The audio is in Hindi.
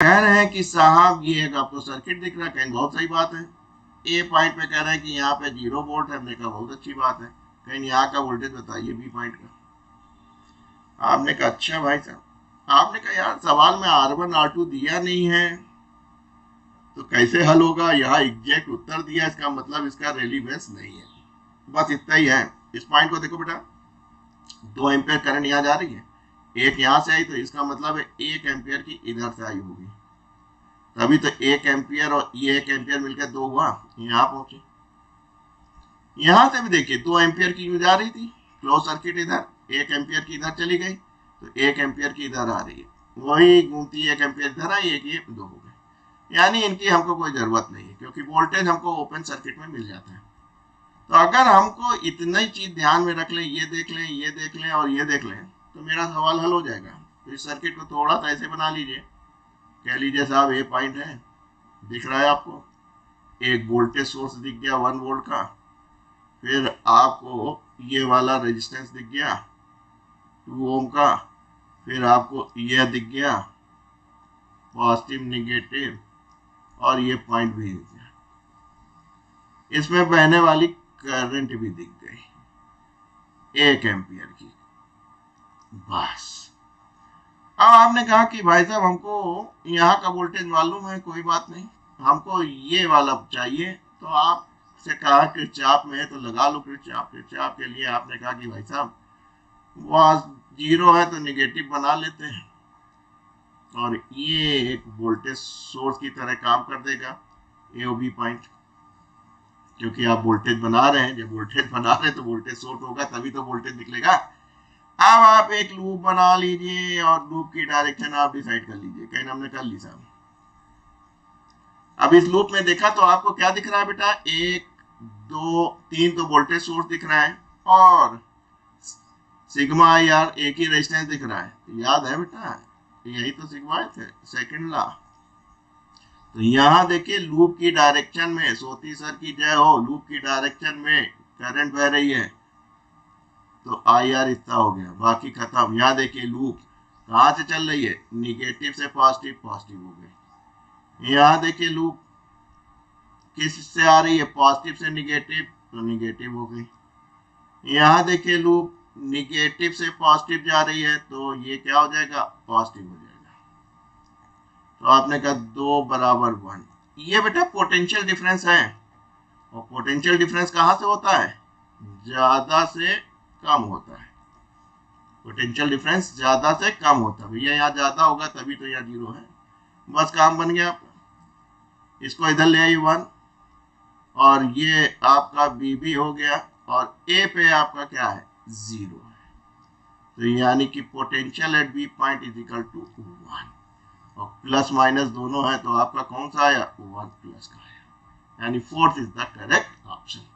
कह रहे हैं कि साहब ये एक आपको सर्किट दिख रहा है, कहीं बहुत सही बात है। ए पॉइंट पे कह रहे हैं कि यहाँ पे 0 वोल्ट है, हमने कहा बहुत अच्छी बात है, कहीं यहाँ का वोल्टेज बताइए बी पॉइंट का। आपने कहा अच्छा भाई साहब, आपने कहा यार सवाल में R1 R2 दिया नहीं है तो कैसे हल होगा, यहाँ एग्जैक्ट उत्तर दिया, इसका मतलब इसका रेलिवेंस नहीं है। बस इतना ही है। इस पॉइंट को देखो बेटा, 2 एम्पियर करंट यहाँ जा रही है, एक यहाँ से आई तो इसका मतलब है 1 एम्पियर की इधर से आई होगी, तभी तो 1 एम्पियर और ये 1 एम्पियर मिलकर 2 हुआ, यहाँ पहुंचे। यहाँ से भी देखिए 2 एम्पियर की यूज आ रही थी, क्लोज सर्किट इधर, 1 एम्पियर की इधर चली गई तो 1 एम्पियर की इधर आ रही है, वही घूमती 1 एम्पियर इधर आई, एक ये 2 हो गए। यानी इनकी हमको कोई जरूरत नहीं है क्योंकि वोल्टेज हमको ओपन सर्किट में मिल जाता है। तो अगर हमको इतना ही चीज ध्यान में रख लें, ये देख लें, ये देख लें और ये देख लें, तो मेरा सवाल हल हो जाएगा। तो इस सर्किट को थोड़ा सा ऐसे बना लीजिए, कह लीजिए साहब ये पॉइंट है, दिख रहा है आपको, एक वोल्टेज सोर्स दिख गया 1 वोल्ट का, फिर आपको ये वाला रेजिस्टेंस दिख गया 2 ओम का, फिर आपको यह दिख गया पॉजिटिव नेगेटिव, और ये पॉइंट भी दिख गया, इसमें बहने वाली करंट भी दिख गई 1 एम्पियर की। बस अब आपने कहा कि भाई साहब हमको यहाँ का वोल्टेज मालूम है, कोई बात नहीं, हमको ये वाला चाहिए, तो आपसे कहा किरचॉफ में है तो लगा लो किरचॉफ। किरचॉफ के लिए आपने कहा कि भाई साहब वहां 0 है तो निगेटिव बना लेते हैं, और ये एक वोल्टेज सोर्स की तरह काम कर देगा, ए ओ बी पॉइंट, क्योंकि आप वोल्टेज बना रहे हैं, जब वोल्टेज बना रहे हैं तो वोल्टेज सोर्स होगा तभी तो वोल्टेज निकलेगा। अब आप एक लूप बना लीजिए और लूप की डायरेक्शन आप डिसाइड कर लीजिए, कहीं हमने कर ली साहब। अब इस लूप में देखा तो आपको क्या दिख रहा है बेटा, 1 2 3 तो वोल्टेज सोर्स दिख रहा है और सिग्मा आई आर एक ही रेजिस्टेंस दिख रहा है, तो याद है बेटा यही तो सिग्मा थे सेकंड लॉ। तो यहाँ देखिए लूप की डायरेक्शन में, सोती सर की जय हो, लूप की डायरेक्शन में करंट बह रही है तो आई आर इतना हो गया, बाकी खत्म। यहाँ देखिए लूप कहाँ से चल रही है, निगेटिव से पॉजिटिव, पॉजिटिव हो गई। यहाँ देखिए लूप किस से आ रही है, पॉजिटिव से निगेटिव, तो निगेटिव हो गई। यहाँ देखिए लूप निगेटिव से पॉजिटिव जा रही है तो ये क्या हो जाएगा, पॉजिटिव हो जाएगा। तो आपने कहा 2 बराबर 1, ये बेटा पोटेंशियल डिफरेंस है, और पोटेंशियल डिफरेंस कहाँ से होता है, ज्यादा से कम होता है। पोटेंशियल डिफरेंस ज्यादा से कम होता है, भैया यहाँ ज्यादा होगा तभी तो यहाँ 0 है। बस काम बन गया आपका, इसको इधर ले आइए 1, और ये आपका बी भी हो गया, और ए पे आपका क्या है, 0 है। तो यानी कि potential at B point is equal to 1, और प्लस माइनस दोनों है तो आपका कौन सा आया, 1 प्लस का आया, यानी 4th is the correct option.